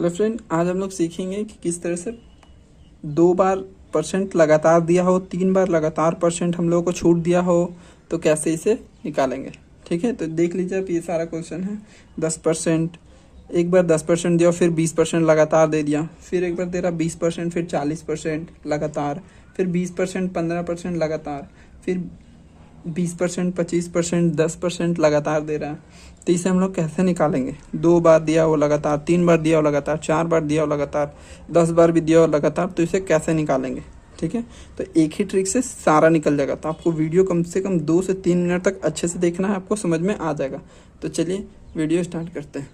Hello friend, आज हम लोग सीखेंगे कि किस तरह से 2 बार परसेंट लगातार दिया हो, 3 बार लगातार परसेंट हम लोगों को छूट दिया हो तो कैसे इसे निकालेंगे। ठीक है, तो देख लीजिए आप, ये सारा क्वेश्चन है। 10%, एक बार 10% दिया, फिर 20% लगातार दे दिया, फिर एक बार दे रहा 20%, फिर 40% लगातार, फिर 20%, 15% लगातार, फिर 20%, 25%, 10% लगातार दे रहा है। तो इसे हम लोग कैसे निकालेंगे। 2 बार दिया हो लगातार, 3 बार दिया हो लगातार, 4 बार दिया हो लगातार, 10 बार भी दिया हो लगातार, तो इसे कैसे निकालेंगे। ठीक है, तो एक ही ट्रिक से सारा निकल जाएगा। तो आपको वीडियो कम से कम 2 से 3 मिनट तक अच्छे से देखना है, आपको समझ में आ जाएगा। तो चलिए वीडियो स्टार्ट करते हैं।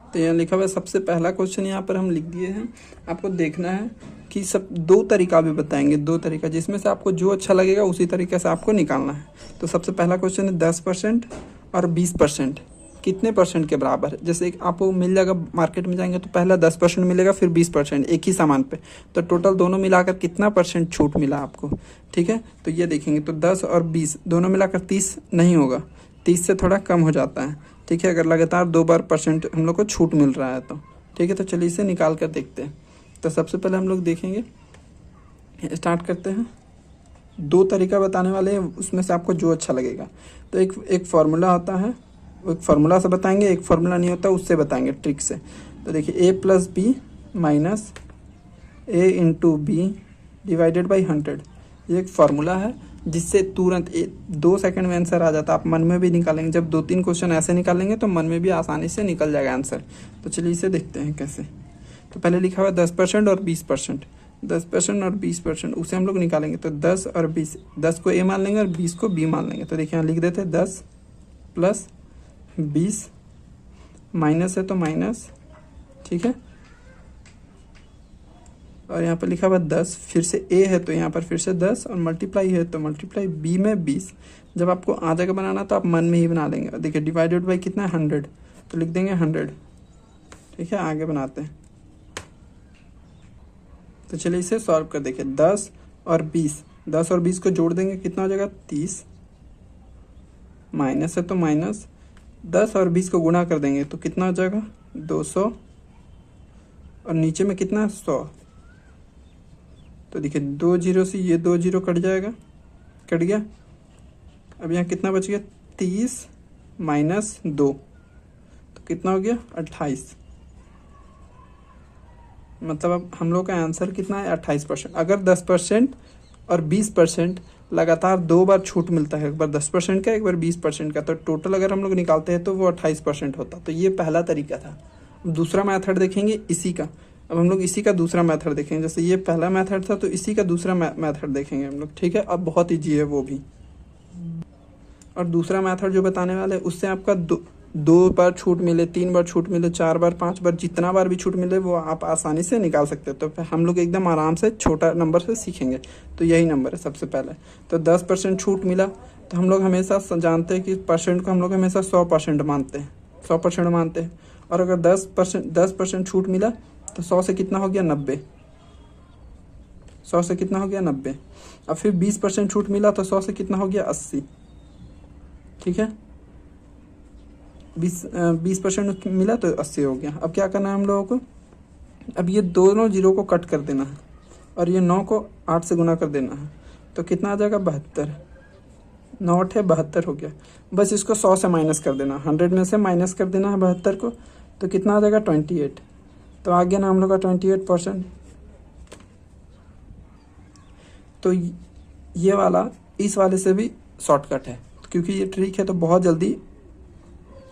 तो यहाँ लिखा हुआ है, सबसे पहला क्वेश्चन यहाँ पर हम लिख दिए हैं। आपको देखना है कि सब 2 तरीका भी बताएंगे, 2 तरीका, जिसमें से आपको जो अच्छा लगेगा उसी तरीके से आपको निकालना है। तो सबसे पहला क्वेश्चन है 10% और 20% कितने परसेंट के बराबर है। जैसे आपको मिल जाएगा, मार्केट में जाएंगे तो पहला 10% मिलेगा, फिर 20% एक ही सामान पे, तो टोटल दोनों मिलाकर कितना परसेंट छूट मिला आपको। ठीक है, तो ये देखेंगे तो 10 और 20 दोनों मिलाकर 30 नहीं होगा, 30 से थोड़ा कम हो जाता है। ठीक है, अगर लगातार 2 बार परसेंट हम लोग को छूट मिल रहा है तो। ठीक है, तो चलिए इसे निकाल कर देखते हैं। तो सबसे पहले हम लोग देखेंगे, स्टार्ट करते हैं। 2 तरीका बताने वाले हैं, उसमें से आपको जो अच्छा लगेगा। तो एक फार्मूला होता है, एक फार्मूला से बताएंगे, एक फार्मूला नहीं होता उससे बताएंगे, ट्रिक से। तो देखिए, a + b minus a × b divided by 100, ये एक फार्मूला है जिससे तुरंत 2 सेकंड में आंसर आ जाता है। आप मन में भी निकालेंगे, जब 2-3 क्वेश्चन ऐसे निकालेंगे तो मन में भी आसानी से निकल जाएगा आंसर। तो चलिए इसे देखते हैं कैसे। तो पहले लिखा हुआ है 10% और 20%, 10% और 20%, उसे हम लोग निकालेंगे। तो 10 और 20, 10 को a मान लेंगे और 20 को b मान लेंगे। तो देखिए यहाँ लिख देते हैं 10 + 20, माइनस है तो माइनस, ठीक है, और यहाँ पर लिखा हुआ 10, फिर से a है तो यहाँ पर फिर से 10, और मल्टीप्लाई है तो मल्टीप्लाई b में 20। जब आपको आ जाएगा बनाना तो आप मन में ही बना लेंगे। देखिए डिवाइडेड बाई कितना है 100, तो लिख देंगे 100। ठीक है, आगे बनाते हैं। तो चलिए इसे सॉल्व कर देखिए। 10 और 20, 10 और 20 को जोड़ देंगे, कितना हो जाएगा 30, माइनस है तो माइनस, 10 और 20 को गुणा कर देंगे तो कितना हो जाएगा 200, और नीचे में कितना है 100। तो देखिए 2 जीरो से ये 2 जीरो कट जाएगा, कट गया। अब यहाँ कितना बच गया 30 माइनस 2, तो कितना हो गया 28। मतलब अब हम लोग का आंसर कितना है 28%। अगर 10% और 20% लगातार 2 बार छूट मिलता है, एक बार 10% का, एक बार 20% का, तो टोटल अगर हम लोग निकालते हैं तो वो 28% होता। तो ये पहला तरीका था। अब दूसरा मेथड देखेंगे इसी का। अब हम लोग इसी का दूसरा मेथड देखेंगे। जैसे ये पहला मेथड था तो इसी का दूसरा मेथड देखेंगे हम लोग। ठीक है, अब बहुत ईजी है वो भी। और दूसरा मेथड जो बताने वाले, उससे आपका 2 बार छूट मिले, 3 बार छूट मिले, 4 बार, 5 बार, जितना बार भी छूट मिले वो आप आसानी से निकाल सकते हो। तो हम लोग एकदम आराम से छोटा नंबर से सीखेंगे। तो यही नंबर है सबसे पहले। तो 10% छूट मिला तो हम लोग हमेशा जानते हैं कि परसेंट को हम लोग हमेशा 100% मानते हैं, 100% मानते हैं। और अगर 10% छूट मिला तो 100 से कितना हो गया 90, 100 से कितना हो गया 90। अब फिर 20% छूट मिला तो 100 से कितना हो गया 80। ठीक है, 20% मिला तो 80 हो गया। अब क्या करना है हम लोगों को, अब ये दोनों जीरो को कट कर देना है और ये 9 को 8 से गुना कर देना है। तो कितना आ जाएगा 72, 9 8 है 72 हो गया। बस इसको 100 से माइनस कर देना, 100 में से माइनस कर देना है 72 को, तो कितना आ जाएगा 28। तो आ गया ना हम लोग का 28%। तो ये वाला इस वाले से भी शॉर्टकट है, क्योंकि ये ट्रिक है तो बहुत जल्दी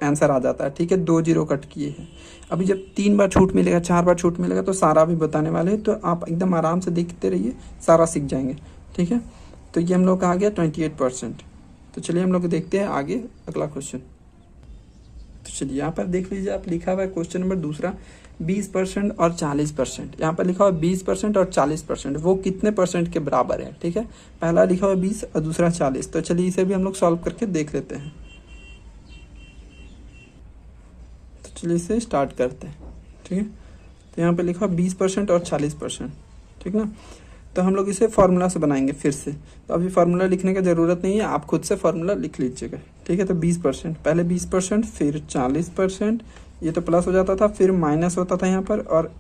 आंसर आ जाता है। ठीक है, 2 जीरो कट किए हैं। अभी जब 3 बार छूट मिलेगा, 4 बार छूट मिलेगा तो सारा भी बताने वाले हैं, तो आप एकदम आराम से देखते रहिए, सारा सीख जाएंगे। ठीक है, तो ये हम लोग का आ गया 28%। तो चलिए हम लोग देखते हैं आगे अगला क्वेश्चन। तो चलिए यहाँ पर देख लीजिए, आप लिखा हुआ है क्वेश्चन नंबर दूसरा, 20% और 40%। यहाँ पर लिखा हुआ है 20% और 40%, वो कितने परसेंट के बराबर है। ठीक है, पहला लिखा हुआ है 20 और दूसरा 40। तो चलिए इसे भी हम लोग सॉल्व करके देख लेते हैं। चलिए इसे स्टार्ट करते हैं। ठीक है, तो यहाँ पे लिखा 20% और 40%। ठीक ना, तो हम लोग इसे फार्मूला से बनाएंगे फिर से। तो अभी फार्मूला लिखने की ज़रूरत नहीं है, आप खुद से फार्मूला लिख लीजिएगा। ठीक है, तो 20%, पहले 20%, फिर 40%, ये तो प्लस हो जाता था, फिर माइनस होता था यहाँ पर, और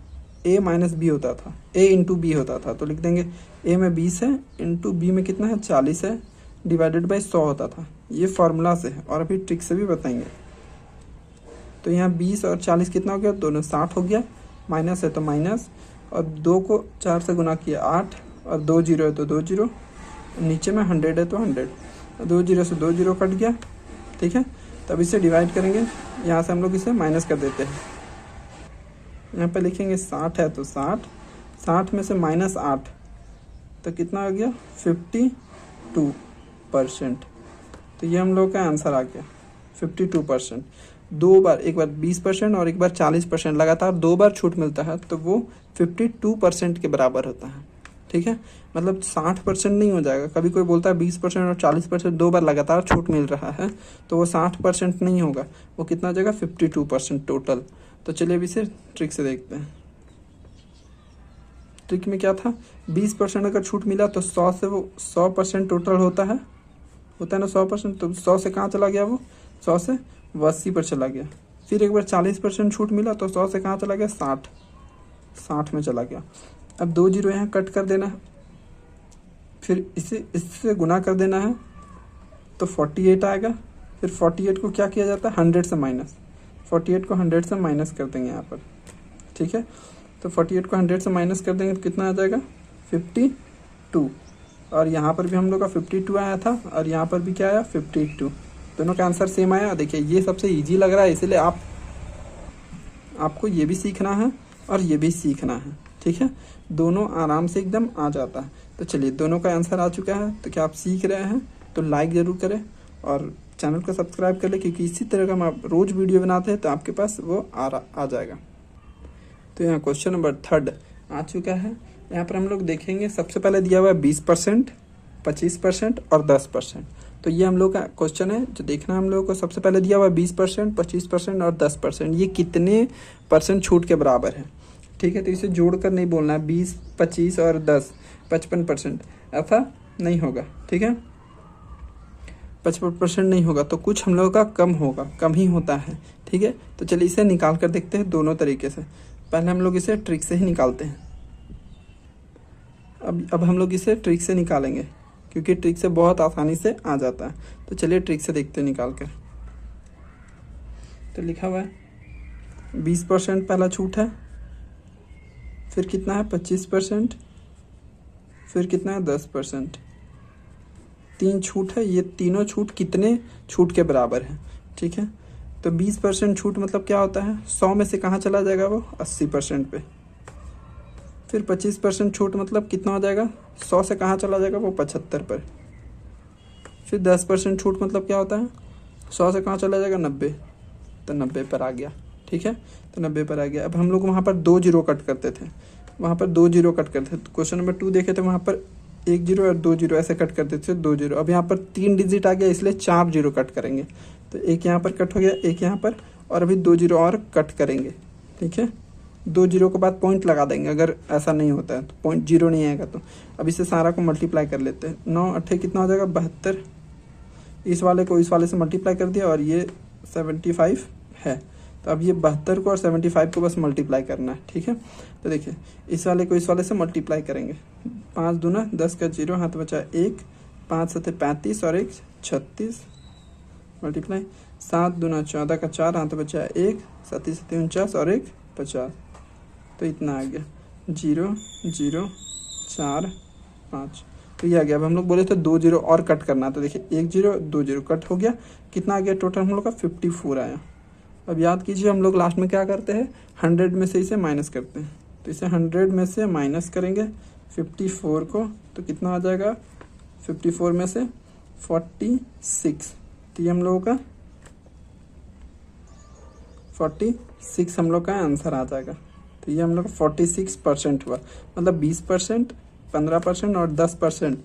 a माइनस बी होता था, a इंटू बी होता था। तो लिख देंगे a में 20 है, इंटू बी में कितना है 40 है, डिवाइडेड बाई 100 होता था। ये फार्मूला से है और अभी ट्रिक से भी बताएंगे। तो यहाँ 20 और 40 कितना हो गया, दोनों 60 हो गया, माइनस है तो माइनस, और 2 को 4 से गुना किया 8, और 2 जीरो है तो 2 जीरो, नीचे में 100 है तो 100, 2 जीरो से 2 जीरो कट गया। ठीक है, तब इसे डिवाइड करेंगे, यहाँ से हम लोग इसे माइनस कर देते हैं। यहाँ पे लिखेंगे 60 है तो 60, 60 में से माइनस 8 तो कितना आ गया 52%। तो ये हम लोग का आंसर आ गया 52%। दो बार, एक बार 20% और एक बार 40%, लगातार 2 बार छूट मिलता है तो वो 52% के बराबर होता है। ठीक है, मतलब 60% नहीं हो जाएगा। कभी कोई बोलता है 20% और 40%, 2 बार लगातार छूट मिल रहा है तो वो 60% नहीं होगा, वो कितना हो जाएगा 52% टोटल। तो चलिए अब इसे ट्रिक से देखते हैं। ट्रिक में क्या था, 20% अगर छूट मिला तो 100 से वो 100% टोटल होता है ना 100%। तो 100 से कहाँ चला गया, वो 100 से वो 80 पर चला गया। फिर एक बार 40% छूट मिला तो 100 से कहाँ चला गया 60 में चला गया। अब 2 जीरो यहाँ कट कर देना है, फिर इससे गुना कर देना है तो 48 आएगा। फिर 48 को क्या किया जाता है 100 से माइनस, 48 को 100 से माइनस कर देंगे यहाँ पर। ठीक है, तो 48 को 100 से माइनस कर देंगे तो कितना आ जाएगा 52, और यहाँ पर भी हम लोग का 52 आया था, और यहाँ पर भी क्या आया 52, दोनों का आंसर सेम आया। देखिए ये सबसे इजी लग रहा है, इसलिए आपको ये भी सीखना है और ये भी सीखना है। ठीक है, दोनों आराम से एकदम आ जाता है। तो चलिए दोनों का आंसर आ चुका है। तो क्या आप सीख रहे हैं तो लाइक ज़रूर करें और चैनल को सब्सक्राइब कर लें, क्योंकि इसी तरह का हम आप रोज़ वीडियो बनाते हैं तो आपके पास वो आ जाएगा। तो यहाँ क्वेश्चन नंबर 3 आ चुका है। यहाँ पर हम लोग देखेंगे, सबसे पहले दिया हुआ है 20%, 25% और 10%। तो ये हम लोग का क्वेश्चन है जो देखना है हम लोगों को। सबसे पहले दिया हुआ है 20%, 25% और 10%, ये कितने परसेंट छूट के बराबर है। ठीक है, तो इसे जोड़ कर नहीं बोलना है 20, 25 और 10 55%, ऐसा नहीं होगा। ठीक है, 55% नहीं होगा तो कुछ हम लोगों का कम होगा, कम ही होता है। ठीक है, तो चलिए इसे निकाल कर देखते हैं दोनों तरीके से। पहले हम लोग इसे ट्रिक से ही निकालते हैं। अब हम लोग इसे ट्रिक से निकालेंगे, क्योंकि ट्रिक से बहुत आसानी से आ जाता है। तो चलिए ट्रिक से देखते हैं निकाल कर। तो लिखा हुआ है 20% पहला छूट है, फिर कितना है 25%, फिर कितना है 10%। 3 छूट है, ये तीनों छूट कितने छूट के बराबर है। ठीक है, तो 20% छूट मतलब क्या होता है 100 में से कहाँ चला जाएगा वो 80% पे। फिर 25% छूट मतलब कितना हो जाएगा 100 से कहाँ चला जाएगा वो 75 पर। फिर 10% छूट मतलब क्या होता है 100 से कहाँ चला जाएगा 90, तो 90 पर आ गया। ठीक है, तो 90 पर आ गया। अब हम लोग वहाँ पर 2 जीरो कट करते थे, वहाँ पर 2 जीरो कट करते थे। तो क्वेश्चन नंबर 2 देखे थे, वहाँ पर 1 जीरो और 2 जीरो ऐसे कट करते थे 2 जीरो। अब यहाँ पर 3 डिजिट आ गया, इसलिए 4 जीरो कट करेंगे। तो एक यहाँ पर कट हो गया, एक यहाँ पर, और अभी 2 जीरो और कट करेंगे। ठीक है, 2 जीरो के बाद पॉइंट लगा देंगे, अगर ऐसा नहीं होता है तो पॉइंट जीरो नहीं आएगा। तो अब इसे सारा को मल्टीप्लाई कर लेते हैं। 9 8 कितना हो जाएगा 72, इस वाले को इस वाले से मल्टीप्लाई कर दिया, और ये 75 है। तो अब ये 72 को और 75 को बस मल्टीप्लाई करना है। ठीक है, तो देखिए इस वाले को इस वाले से मल्टीप्लाई करेंगे। 5 दूना 10 का 0, हाथ बचा 1, 5 7 35 और 1 36, मल्टीप्लाई 7 दूना 14 का 4, हाथ बचा 1, 7 7 49 और 1 50। तो इतना आ गया 0 0 4 5। तो ये आ गया। अब हम लोग बोले थे 2 जीरो और कट करना, तो देखिए 1 जीरो 2 जीरो कट हो गया। कितना आ गया टोटल हम लोग का 54 आया। अब याद कीजिए हम लोग लास्ट में क्या करते हैं 100 में से इसे माइनस करते हैं। तो इसे 100 में से माइनस करेंगे 54 को, तो कितना आ जाएगा 54 में से 46। तो ये हम लोगों का 46 हम लोग का आंसर आ जाएगा। तो ये हम लोग 46% हुआ, मतलब 20%, 15% और 10%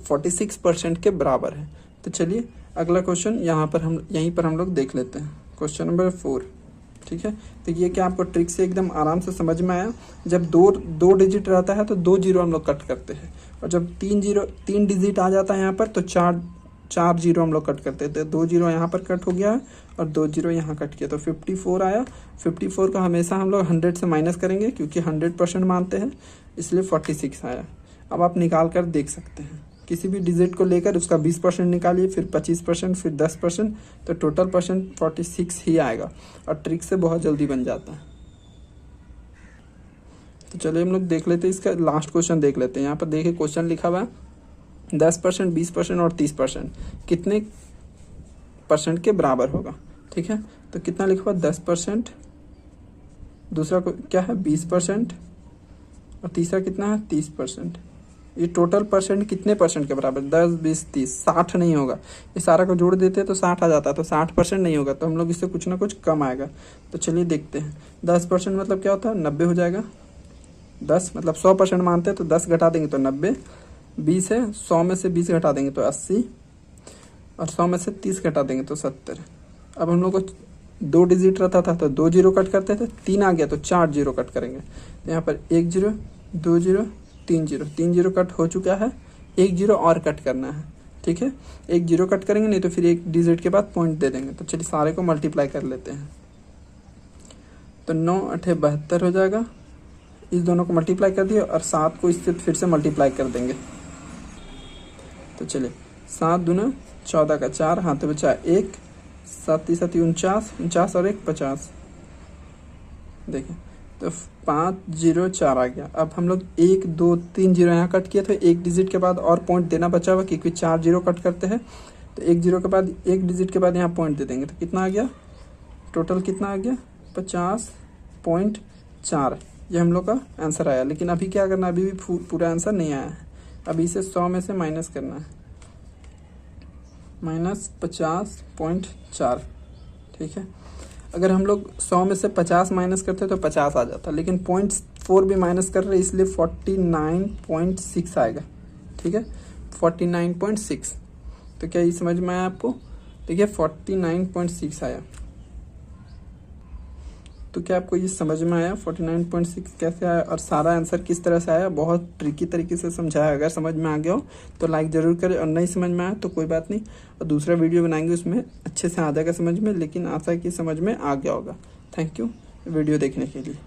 46% के बराबर है। तो चलिए अगला क्वेश्चन यहीं पर हम लोग देख लेते हैं। Question number 4। ठीक है, तो ये क्या आपको ट्रिक से एकदम आराम से समझ में आया। जब दो डिजिट रहता है तो 2 जीरो हम लोग कट करते हैं, और जब 3 डिजिट आ जाता है यहाँ पर तो 4 जीरो हम लोग कट करते थे, 2 जीरो यहाँ पर कट हो गया है और 2 जीरो यहाँ कट किया, तो 54 आया। 54 को हमेशा हम लोग 100 से माइनस करेंगे क्योंकि 100% मानते हैं, इसलिए 46 आया। अब आप निकाल कर देख सकते हैं, किसी भी डिजिट को लेकर उसका 20% निकालिए, फिर 25%, फिर 10%, तो टोटल परसेंट 46 ही आएगा और ट्रिक से बहुत जल्दी बन जाता है। तो चलिए हम लोग देख लेते हैं, इसका लास्ट क्वेश्चन देख लेते हैं। यहाँ पर देखिए क्वेश्चन लिखा हुआ है 10%, 20% और 30% कितने परसेंट के बराबर होगा। ठीक है, तो कितना लिखा हुआ 10%, दूसरा क्या है 20% और तीसरा कितना है 30%। ये टोटल परसेंट कितने परसेंट के बराबर, 10, 20, 30, 60 नहीं होगा। ये सारा को जोड़ देते तो 60 आ जाता, तो 60% नहीं होगा, तो हम लोग इससे कुछ ना कुछ कम आएगा। तो चलिए देखते हैं, 10% मतलब क्या होता है 90 हो जाएगा। 10 मतलब 100% मानते हैं तो 10 घटा देंगे तो 90, 20 है 100 में से 20 घटा देंगे तो 80 और 100 में से 30 घटा देंगे तो 70। अब हम लोग को 2 डिजिट रहता था तो 2 जीरो कट करते थे, 3 आ गया तो 4 जीरो कट करेंगे। तो यहाँ पर 1 zero, 2 zero, 3 zero, 3 zero cut हो चुका है, 1 जीरो और कट करना है। ठीक है, 1 जीरो कट करेंगे, नहीं तो फिर एक डिजिट के बाद पॉइंट दे देंगे। तो चलिए सारे को मल्टीप्लाई कर लेते हैं, तो 9 8 72 हो जाएगा। इस दोनों को मल्टीप्लाई कर दिए और 7 को इससे फिर से मल्टीप्लाई कर देंगे। तो चलिए 7 दूना 14 का 4, हाथ में बचा 1, 7 7 49, 49 और 1 50। देखिए तो 5 0 4 आ गया। अब हम लोग 1 2 3 जीरो यहाँ कट किए थे, एक डिजिट के बाद और पॉइंट देना बचा हुआ क्योंकि 4 जीरो कट करते हैं, तो 1 जीरो के बाद एक डिजिट के बाद यहाँ पॉइंट दे देंगे। तो कितना आ गया टोटल, कितना आ गया 50.4। ये हम लोग का आंसर आया। लेकिन अभी क्या करना है, अभी भी पूरा आंसर नहीं आया है, अभी इसे 100 में से माइनस करना है, -50.4। ठीक है, अगर हम लोग 100 में से 50 माइनस करते तो 50 आ जाता, लेकिन 0.4 भी माइनस कर रहे इसलिए 49.6 आएगा। ठीक है, 49.6। तो क्या ये समझ में आया आपको? देखिए 49.6 आया। तो क्या आपको ये समझ में आया 49.6 कैसे आया और सारा आंसर किस तरह से आया? बहुत ट्रिकी तरीके से समझाया। अगर समझ में आ गया हो तो लाइक ज़रूर करें, और नहीं समझ में आया तो कोई बात नहीं, और दूसरा वीडियो बनाएंगे उसमें अच्छे से आ जाएगा समझ में, लेकिन आशा है कि समझ में आ गया होगा। थैंक यू वीडियो देखने के लिए।